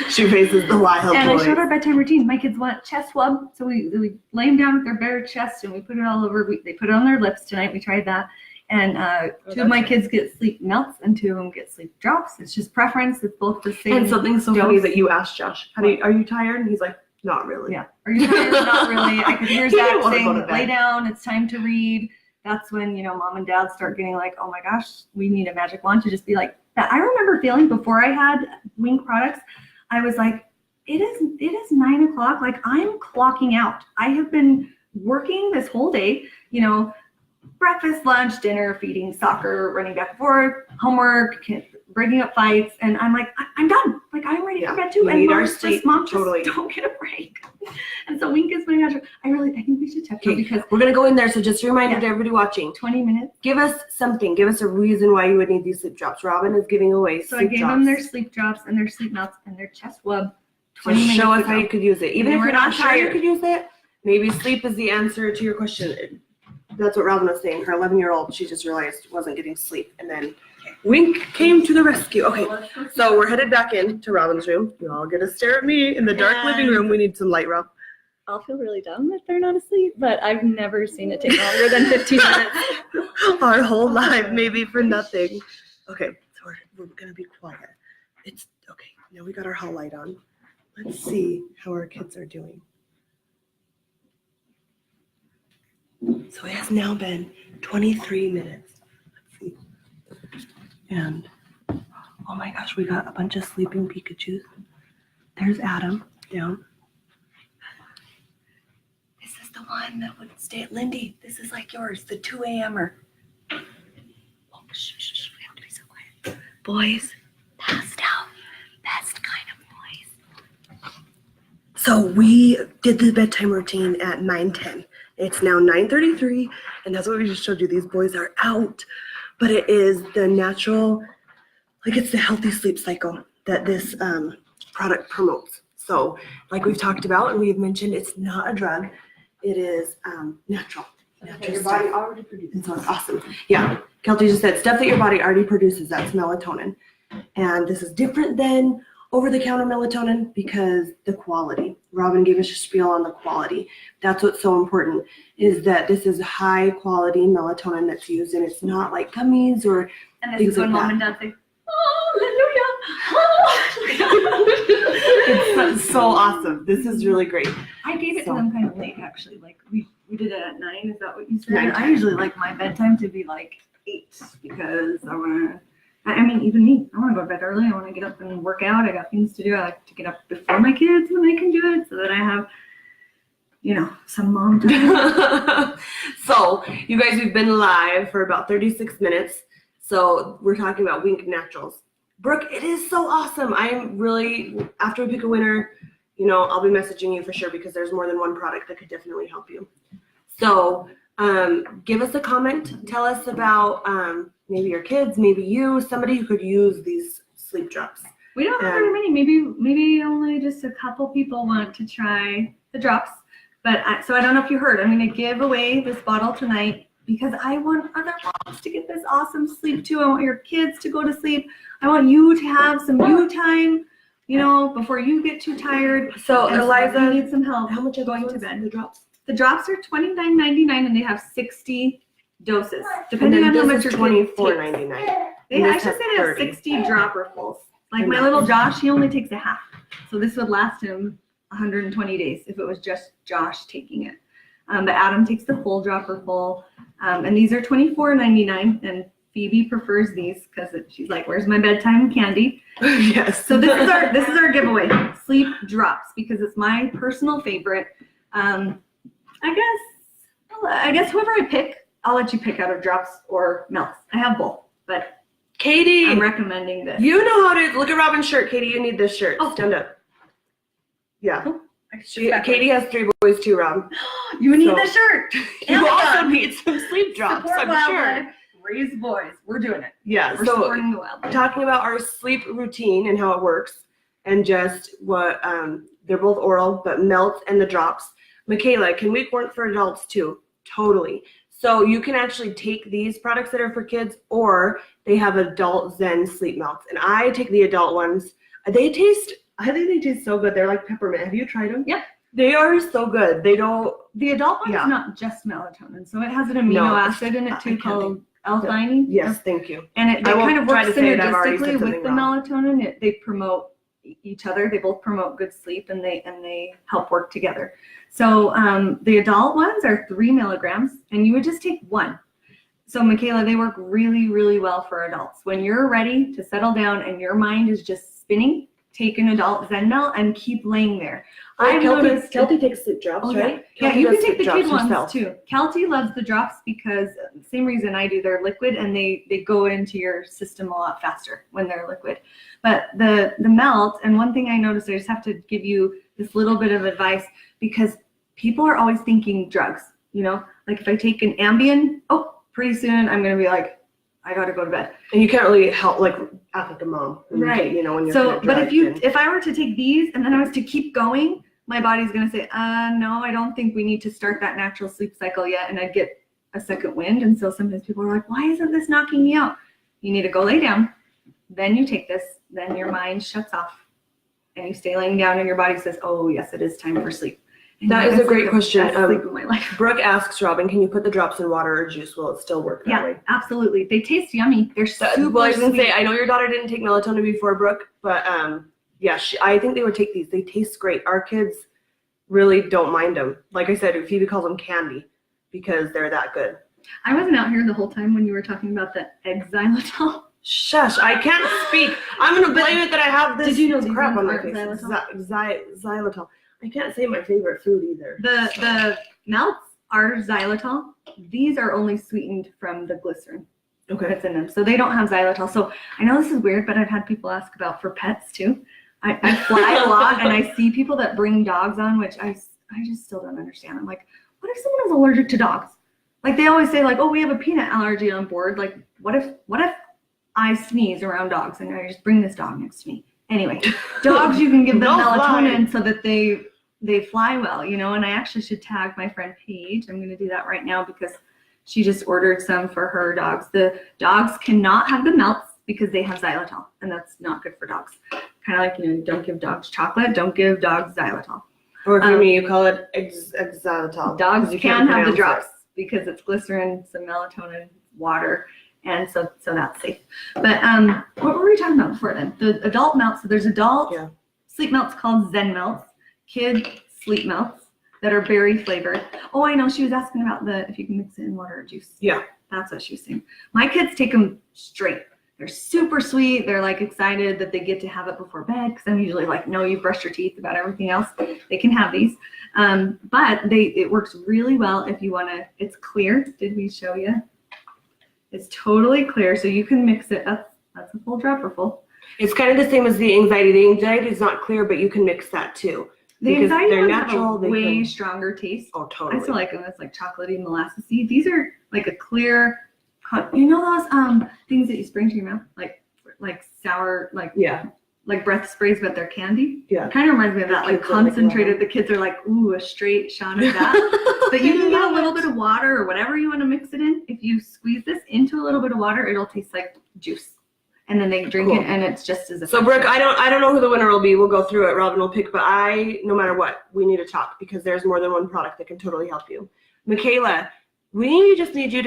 she faces the wild And I boys. showed our bedtime routine. My kids want chest swab, so we lay them down with their bare chest and we put it all over. They put it on their lips tonight. We tried that, and 2 of my kids get sleep melts and 2 of them get sleep drops. It's just preference. It's both the same. And something so dose. funny that you asked Josh, are you tired? And he's like, not really. Yeah. Are you tired? Not really. I could hear He didn't Zach wanna go saying, to bed. "Lay down. It's time to read." That's when mom and dad start getting like, "Oh my gosh, we need a magic wand to just be like that." I remember feeling before I had Wink products, I was like, it is 9 o'clock. Like I'm clocking out. I have been working this whole day, breakfast, lunch, dinner, feeding, soccer, running back and forth, homework, breaking up fights. And I'm like, I'm done. Like I'm ready Yeah, for bed too. we And need our moms sleep, just totally. don't get a break. And so Wink is my gosh. I think we should check them Okay, because we're gonna go in there. So just a reminder Yeah. to everybody watching, 20 minutes. give us something. Give us a reason why you would need these sleep drops. Robin is giving away So I sleep gave drops. them their sleep drops and their sleep melts and their chest wub. So 20 minutes show us ago. how you could use it. Even And if we're you're not not sure you tired. could use it, maybe sleep is the answer to your question. That's what Robin was saying. Her 11-year-old, she just realized wasn't getting sleep. And then Wink came to the rescue. Okay, so we're headed back in to Robin's room. You all get to stare at me in the dark living room. We need some light, Rob. I'll feel really dumb if they're not asleep, but I've never seen it take longer than 15 minutes. Our whole life, maybe for nothing. Okay, so we're gonna be quiet. It's okay. Now we got our hall light on. Let's see how our kids are doing. So it has now been 23 minutes. Let's see. And oh my gosh, we got a bunch of sleeping Pikachus. There's Adam down. This is the one that would stay at Lindy. This is like yours, the 2 a.m.er. Oh, shh, shh, shh, we have to be so quiet. Boys, passed out. Best kind of boys. So we did the bedtime routine at 9:10. It's now 9:33, and that's what we just showed you. These boys are out, but it is the natural, like it's the healthy sleep cycle that this product promotes. So like we've talked about and we've mentioned, it's not a drug. It is natural. Natural Your stuff. body already produces. And so it's awesome. Yeah, Kelty just said stuff that your body already produces, that's melatonin. And this is different than over-the-counter melatonin because the quality. Robin gave us a spiel on the quality. That's what's so important, is that this is high-quality melatonin that's used, and it's not like gummies or And this things is when like mom and that. dad say, Hallelujah. It's so awesome. This is really great. I gave it So- to them kind of late, actually. Like we did it at 9. Is that what you said? 9, I 10. usually like my bedtime to be like 8 because I want to. I mean, even me. I want to go to bed early. I want to get up and work out. I got things to do. I like to get up before my kids when they can do it, so that I have, some mom time. So, you guys, we've been live for about 36 minutes. So, we're talking about Wink Naturals. Brooke, it is so awesome. I'm really, after we pick a winner, I'll be messaging you for sure because there's more than one product that could definitely help you. So, give us a comment. Tell us about maybe your kids, maybe you, somebody who could use these sleep drops. We don't have very many. Maybe only just a couple people want to try the drops. But so I don't know if you heard. I'm going to give away this bottle tonight because I want other moms to get this awesome sleep too. I want your kids to go to sleep. I want you to have some you time, before you get too tired. So, And Eliza, you need some help. how much are going those to bed? The drops? The drops are $29.99 and they have 60 doses, depending on how much your kid takes. $24.99. They And this actually has said it has 30. 60 dropperfuls. Like And my that's- little Josh, he only takes a half. So this would last him 120 days if it was just Josh taking it. But Adam takes the full dropperful. And these are $24.99. And Phoebe prefers these because she's like, "Where's my bedtime candy?" Yes. So this is our giveaway, sleep drops, because it's my personal favorite. I guess whoever I pick, I'll let you pick out of drops or melts. I have both, but Katie, I'm recommending this. you know how to look at Robin's shirt. Katie, you need this shirt. Oh. Stand up. Yeah. Backwards. Katie has 3 boys too, Rob. You need So- the shirt. You also Amazon. need some sleep drops, Support I'm sure. wildlife, raise boys. We're doing it. Yeah. We're So supporting the wildlife. talking about our sleep routine and how it works, and just what they're both oral, but melt and the drops. Michaela, can we work for adults too? Totally. So you can actually take these products that are for kids, or they have adult Zen sleep melts. And I take the adult ones. I think they taste so good. They're like peppermint. Have you tried them? Yep. They are so good. They don't. The adult one Yeah. is not just melatonin, so it has an amino No, acid in I it too can't called L-theanine. Yes, thank you. And they I won't kind of try work to say it. I've already said synergistically something with the wrong. melatonin. They promote each other. They both promote good sleep, and they help work together. So the adult ones are 3 milligrams, and you would just take 1. So Michaela, they work really, really well for adults. When you're ready to settle down and your mind is just spinning, take an adult Zen melt and keep laying there. I've noticed- Kelty takes sleep drops, Oh, yeah. right? Yeah, Kelty you does can take sleep the drops kid ones herself. too. Kelty loves the drops because same reason I do. They're liquid and they go into your system a lot faster when they're liquid. But the melt, and one thing I noticed, I just have to give you this little bit of advice, because people are always thinking drugs, you know, like if I take an Ambien, oh, pretty soon I'm going to be like, I got to go to bed. And you can't really help, like, act like a mom. Right. You know, when you're So, kinda but drugged if I were to take these and then I was to keep going, my body's going to say, no, I don't think we need to start that natural sleep cycle yet. And I'd get a second wind. And so sometimes people are like, why isn't this knocking me out? You need to go lay down. Then you take this, then your mind shuts off and you stay laying down and your body says, oh yes, it is time for sleep. And That you're is like, a great "That's question. the best sleep of my life." Brooke asks Robin, can you put the drops in water or juice? Will it still work that Yeah, way? absolutely. They taste yummy. They're super Well, I was gonna sweet. say, I know your daughter didn't take melatonin before, Brooke, but yeah, I think they would take these. They taste great. Our kids really don't mind them. Like I said, Phoebe calls them candy because they're that good. I wasn't out here the whole time when you were talking about the egg xylitol. Shush, I can't speak. I'm gonna blame it that I have this Did you know these crap ones on my aren't face. xylitol? Xylitol. I can't say my favorite food either. The melts are xylitol. These are only sweetened from the glycerin Okay. that's in them. So they don't have xylitol. So I know this is weird, but I've had people ask about for pets too. I fly a lot and I see people that bring dogs on, which I just still don't understand. I'm like, what if someone is allergic to dogs? Like they always say like, oh, we have a peanut allergy on board. Like what if I sneeze around dogs and I just bring this dog next to me? Anyway, dogs, you can give them Don't melatonin so that they fly well, you know, and I actually should tag my friend Paige. I'm going to do that right now because she just ordered some for her dogs. The dogs cannot have the melts because they have xylitol, and that's not good for dogs. Kind of like, you know, don't give dogs chocolate, don't give dogs xylitol. Or for me, you call it xylitol. Dogs You can can't have the pronounce drops because it's glycerin, some melatonin, water, and so that's safe. But what were we talking about before then? The adult melts. So there's adult sleep melts called Zen melts, kid sleep melts that are berry flavored. Oh, I know. She was asking about if you can mix it in water or juice. Yeah. That's what she was saying. My kids take them straight. They're super sweet. They're like excited that they get to have it before bed because I'm usually like, no, you brush your teeth about everything else. They can have these. But it works really well if you want to. It's clear. Did we show you? It's totally clear, so you can mix it. That's a full dropper full. It's kind of the same as the anxiety. The anxiety is not clear, but you can mix that too. The Because anxiety they're ones natural, have they a way can- stronger taste. Oh, I totally. still like them. It's like chocolatey, molassesy. These are like a clear, you know those things that you spray into your mouth, like sour, like breath sprays, but they're candy. Yeah. Kind of reminds me of that, like Kids are like, concentrated. wow. The kids are like, ooh, a straight shot of that. But you can get a little bit of water or whatever you want to mix it in. If you squeeze this into a little bit of water, it'll taste like juice. And then they drink Cool. it, and it's just as So Brooke, I don't know who the winner will be. We'll go through it. Robin will pick, but no matter what, we need to talk because there's more than one product that can totally help you. Michaela, we just need to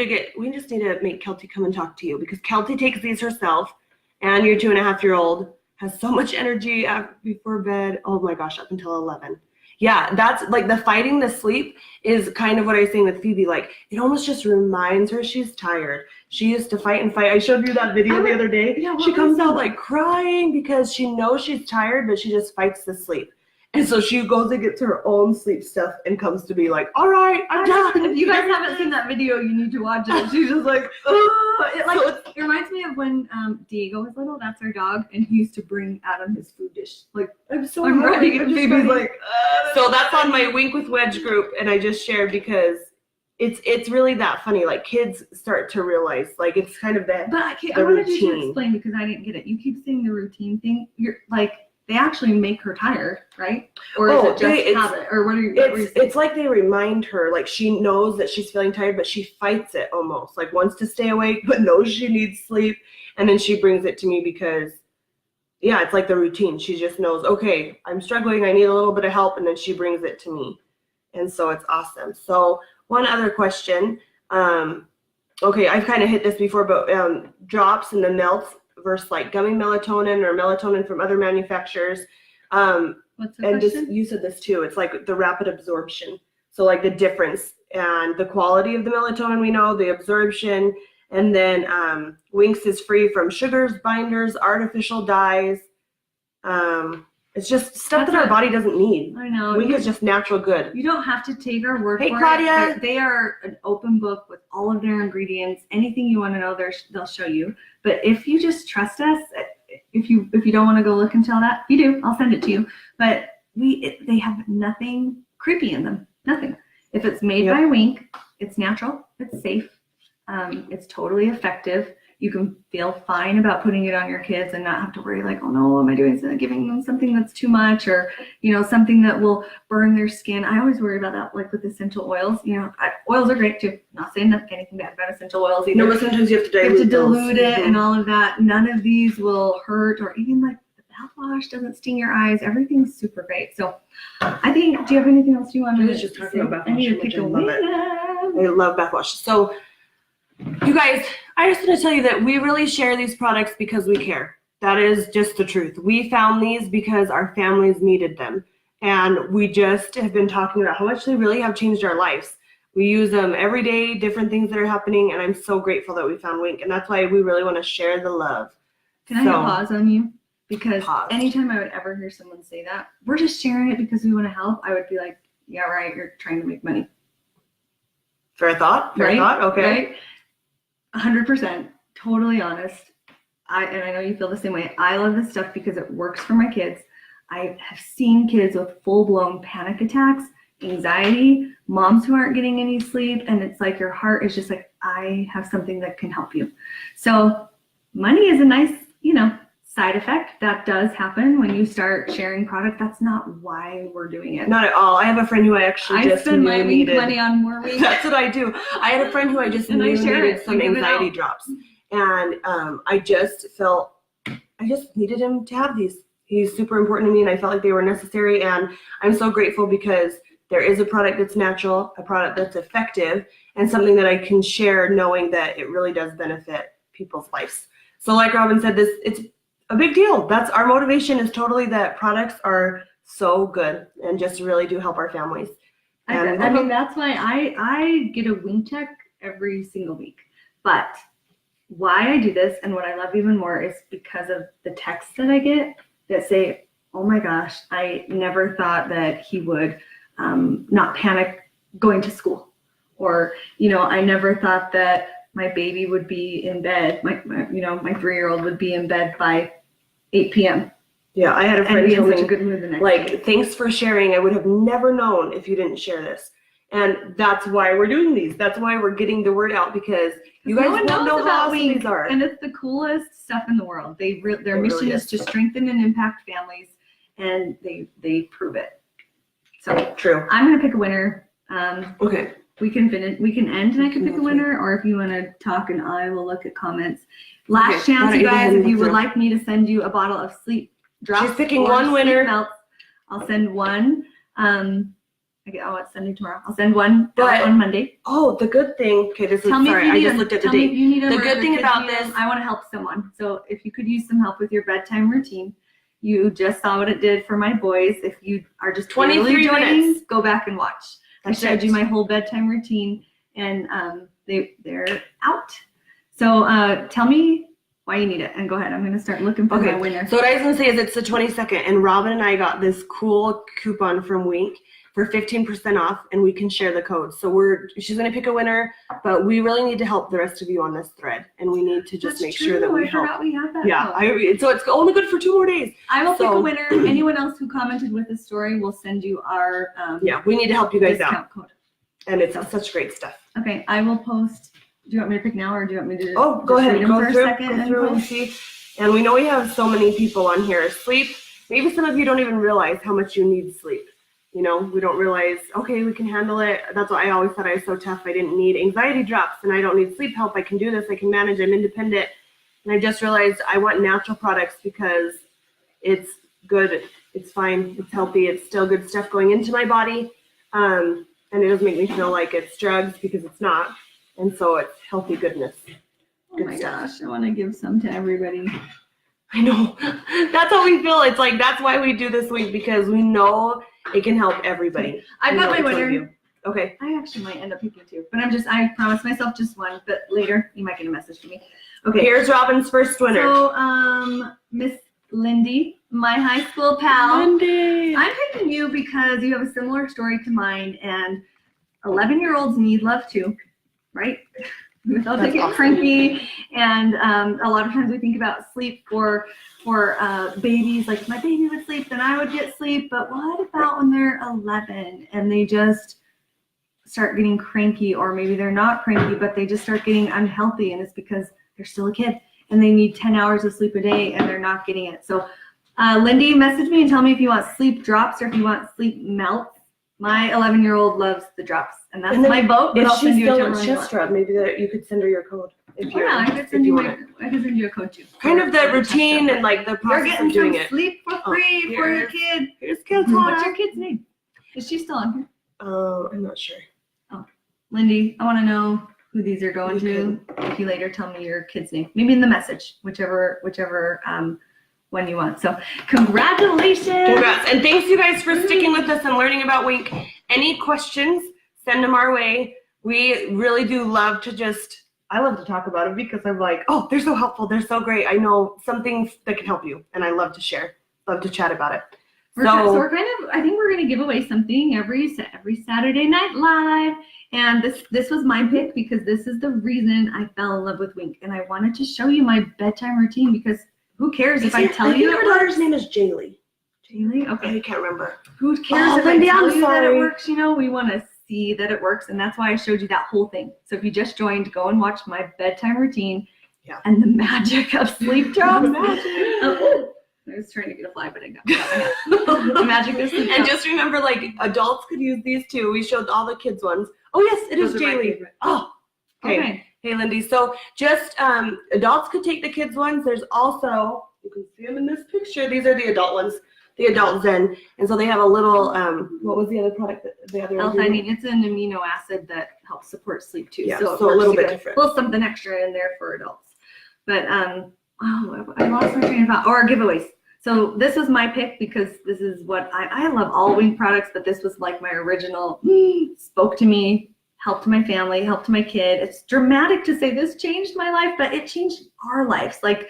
make Kelty come and talk to you because Kelty takes these herself, and your 2.5-year-old has so much energy before bed. Oh my gosh, up until 11. Yeah, that's like the fighting the sleep is kind of what I was saying with Phoebe. Like it almost just reminds her she's tired. She used to fight and fight. I showed you that video the other day. Yeah, She comes out like crying because she knows she's tired, but she just fights the sleep. And so she goes and gets her own sleep stuff and comes to be like, all right, I'm done. If you guys haven't seen that video, you need to watch it. She's just like, oh. It reminds me of when Diego was little. That's our dog, and he used to bring Adam his food dish. Like, I'm so I'm hungry. ready. And Phoebe's like, So that's on my Wink with Wedge group, and I just shared because it's really that funny. Like kids start to realize, like it's kind of that. But I the wanted you to routine. explain because I didn't get it. You keep saying the routine thing. You're like, they actually make her tired, right? Or is it just habit? Or what are you saying? It's like they remind her, like she knows that she's feeling tired, but she fights it almost, like wants to stay awake, but knows she needs sleep. And then she brings it to me because, yeah, it's like the routine. She just knows, okay, I'm struggling, I need a little bit of help, and then she brings it to me. And so it's awesome. So one other question. Okay, I've kind of hit this before, but drops and the melts versus like gummy melatonin or melatonin from other manufacturers. What's the And question? you said this too. It's like the rapid absorption. So like the difference and the quality of the melatonin, we know the absorption, and then Winx is free from sugars, binders, artificial dyes. It's just stuff that our body doesn't need. I know. Winx is just natural good. You don't have to take our word Hey, for Claudia. it. They are an open book with all of their ingredients. Anything you want to know, they'll show you. But if you just trust us, if you don't want to go look and tell that, you do. I'll send it to you. But they have nothing creepy in them. Nothing. If it's made Yep. by Wink, it's natural, it's safe, it's totally effective. You can feel fine about putting it on your kids and not have to worry like, oh no, am I giving them something that's too much, or something that will burn their skin. I always worry about that, like with essential oils. Oils are great too. Not saying anything bad about essential oils either. No, but sometimes you have to You have dilute to dilute those. it and all of that. None of these will hurt, or even like the mouthwash doesn't sting your eyes. Everything's super great. So I think, do you have anything else you want to I was just talking about I need to bathwash, pick which I a love it. winner. I love bathwash. So, you guys, I just want to tell you that we really share these products because we care. That is just the truth. We found these because our families needed them. And we just have been talking about how much they really have changed our lives. We use them every day, different things that are happening, and I'm so grateful that we found Wink. And that's why we really want to share the love. Can I hit pause on you? Because Pause. anytime I would ever hear someone say that, we're just sharing it because we want to help, I would be like, yeah, right, you're trying to make money. Fair thought? Fair Right? thought? Okay. Right? 100%, totally honest. And I know you feel the same way. I love this stuff because it works for my kids. I have seen kids with full-blown panic attacks, anxiety, moms who aren't getting any sleep, and it's like your heart is just like, I have something that can help you. So money is a nice, side effect that does happen when you start sharing product. That's not why we're doing it. Not at all. I have a friend who I actually I just spend my knew Wink needed. money on more Wink. That's what I do. I had a friend who I just And knew I share needed it. some I give it anxiety out. drops. And I just needed him to have these. He's super important to me, and I felt like they were necessary. And I'm so grateful because there is a product that's natural, a product that's effective, and something that I can share knowing that it really does benefit people's lives. So like Robin said, it's a big deal. That's our motivation, is totally that products are so good and just really do help our families. And I mean, that's why I get a Wink check every single week. But why I do this and what I love even more is because of the texts that I get that say, oh my gosh, I never thought that he would not panic going to school. Or, I never thought that my baby would be in bed, my 3-year-old would be in bed by 8 p.m. yeah, I had a and friend be tell in such me, a good mood the next day. like, thanks for sharing. I would have never known if you didn't share this. And that's why we're doing these. That's why we're getting the word out, because you guys No one don't knows know how about awesome Wink, these are. and it's the coolest stuff in the world. Their It mission really is to strengthen and impact families, and they prove it. So True. I'm gonna pick a winner. Okay. We can end, and I can pick a Okay. winner, or if you want to talk, and I will look at comments. Last Okay, chance, alright, you go ahead guys, and if you look would through. like me to send you a bottle of sleep drops. She's picking or one sleep winner. melts, I'll send one. It's sending tomorrow. I'll send one But- on Monday. Oh, the good thing. Okay, this is Tell me if sorry. you I need just them. looked at the Tell me date. if you need them The or good if thing kids about need them. this- I want to help someone. So if you could use some help with your bedtime routine, you just saw what it did for my boys. If you are just 23 barely joining, minutes. go back and watch. I That's showed it. you my whole bedtime routine, and they're out. So tell me why you need it, and go ahead. I'm going to start looking for Okay, my winner. So what I was gonna say is it's the 22nd, and Robin and I got this cool coupon from Wink for 15% off, and we can share the code. So she's gonna pick a winner, but we really need to help the rest of you on this thread, and we need to just That's make true. sure that we I help. forgot we had that. Yeah, code. so it's only good for 2 more days. I will pick so- a winner. Anyone else who commented with this story will send you our Yeah, we need to help you guys out, discount code. and it's such great stuff. Okay, I will post. Do you want me to pick now, or do you want me to? Oh, go just ahead, read them for go a through, second go and through and post? see. And we know we have so many people on here. Sleep, maybe some of you don't even realize how much you need sleep. We don't realize, okay, we can handle it. That's why I always thought I was so tough. I didn't need anxiety drops, and I don't need sleep help. I can do this, I can manage, I'm independent. And I just realized I want natural products because it's good, it's fine, it's healthy, it's still good stuff going into my body. And it doesn't make me feel like it's drugs, because it's not. And so it's healthy goodness. Oh my gosh, I want to give some to everybody. I know. That's how we feel. It's like, that's why we do this week, because we know it can help everybody. I've We got know my it's winner. you. Okay. I actually might end up picking two, but I promised myself just one, but later you might get a message from me. Okay. Here's Robin's first winner. So, Miss Lindy, my high school pal. Monday. I'm picking you because you have a similar story to mine, and 11-year-olds need love too, right? Without they That's get awesome. cranky, and a lot of times we think about sleep for babies. Like, if my baby would sleep, then I would get sleep. But what about when they're 11 and they just start getting cranky, or maybe they're not cranky, but they just start getting unhealthy, and it's because they're still a kid and they need 10 hours of sleep a day and they're not getting it. So Lindy, message me and tell me if you want sleep drops or if you want sleep melts. My 11-year-old loves the drops, and that's my vote. But If I'll send she's you still whichever on one you chest want. rub, maybe you could send her your code. If you're, Yeah, I could if send you you want it. I could send you a code too. Kind of the For routine chest and rub. like the You're process getting of doing some it. sleep for free for your kid. Here's kids. What's your kid's name? Is she still on here? I'm not sure. Lindy, I want to know who these are going to. If you later tell me your kid's name, maybe in the message, whichever one you want. So congratulations. Congrats. And thanks you guys for sticking with us and learning about Wink. Any questions, send them our way. We really do love to I love to talk about it because I'm like, oh, they're so helpful. They're so great. I know something that can help you. And I love to share, love to chat about it. So we're I think we're going to give away something every Saturday Night Live. And this was my pick because this is the reason I fell in love with Wink. And I wanted to show you my bedtime routine because who cares if I tell you? I think her daughter's name is Jaylee. Jaylee? Okay. I can't remember. Who cares if Lindy, I tell I'm you that it sorry. works? You know, we want to see that it works. And that's why I showed you that whole thing. So if you just joined, go and watch my bedtime routine and the magic of sleep drops. I was trying to get a fly, but I got the magic of sleep And drops. just remember, like, adults could use these too. We showed all the kids ones. Oh, yes, it is Those are my Jaylee. favorite. Oh, okay. Hey, Lindy. So just adults could take the kids ones. There's also, you can see them in this picture. These are the adult ones, the adult Zen. And so they have a little, what was the other product? The other L-theanine, it's an amino acid that helps support sleep too. Yeah, so so a little bit different. A little something extra in there for adults. But I lost my train of thought. Or giveaways. So this was my pick because this is what I love all Wink products, but this was like my original, spoke to me, helped my family, helped my kid. It's dramatic to say this changed my life, but it changed our lives. Like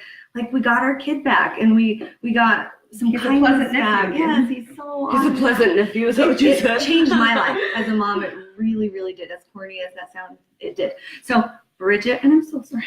we got our kid back and we got some kindness back. Yes, he's so awesome. He's a pleasant nephew, is that what you said? It changed my life as a mom. It really, really did. As corny as that sounds, it did. So Bridget, and I'm so sorry.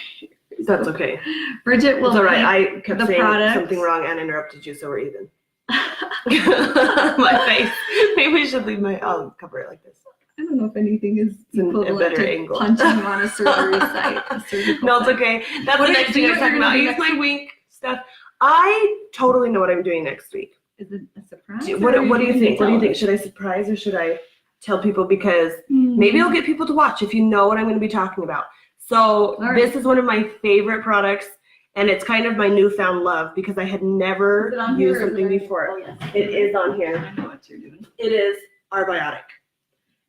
That's okay. Bridget will It's all right. pick I kept the saying product. something wrong and interrupted you, so we're even. My face. Maybe we should leave I'll cover it like this. I don't know if anything is in a equivalent better to angle. punching on a surgery site. A surgical No, it's site. okay. That's What the are- next do thing you I was know what talking you're about. I gonna do use my next Wink stuff. I totally know what I'm doing next week. Is it a surprise? What or do you can think? What do you tell think? us? Should I surprise or should I tell people? Because maybe it'll get people to watch if you know what I'm going to be talking about. So right. This is one of my favorite products, and it's kind of my newfound love because I had Is never it on here used or is something it- before. Oh, yes. It is on here. I know what you're doing. It is our biotic.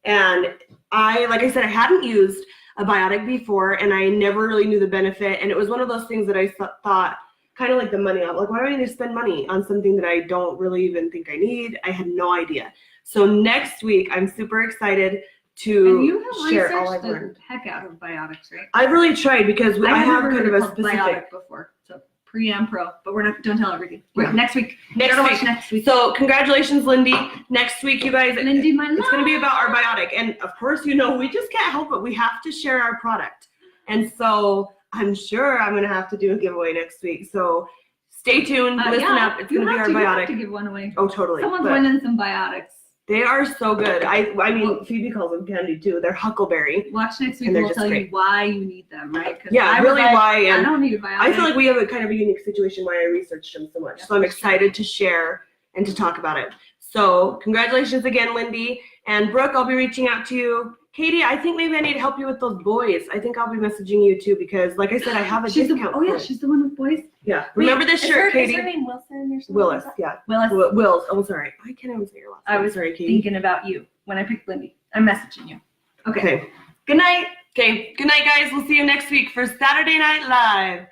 And like I said, I hadn't used a biotic before, and I never really knew the benefit. And it was one of those things that I thought, kind of like the money on, like, why do I need to spend money on something that I don't really even think I need? I had no idea. So next week, I'm super excited to And you have share all I've researched learned. the heck out of biotics, right? I've really tried because I have kind of a called specific. biotic before, so pre and pro, but don't tell everything. Yeah. Next week. Next Gotta watch week. next week. So congratulations, Lindy. Next week, you guys. Lindy, my It's going to be love. about our biotic. And of course, you know, we just can't help it. We have to share our product. And so I'm sure I'm going to have to do a giveaway next week. So stay tuned. Listen yeah, up. It's you going to be have our You have to biotic. give one away. Oh, totally. Someone's But winning some biotics. they are so good. I mean, Phoebe calls them candy too. They're huckleberry. Watch next week. And they're We'll just tell you great. why you need them, right? 'Cause Yeah, I was really like, why. I And don't need a biotic. I feel like we have a kind of a unique situation why I researched them so much. So I'm excited to share and to talk about it. So congratulations again, Lindy. And Brooke, I'll be reaching out to you. Katie, I think maybe I need to help you with those boys. I think I'll be messaging you too because, like I said, I have a she's discount oh yeah, code. she's the one with boys. Yeah. Remember this shirt, Katie? Is her name Wilson or something? Willis, yeah. Willis. Wills. Oh, sorry. I can't even say your last name. I was sorry, Katie. thinking about you when I picked Lindy. I'm messaging you. Okay. Okay. Good night. Okay. Good night, guys. We'll see you next week for Saturday Night Live.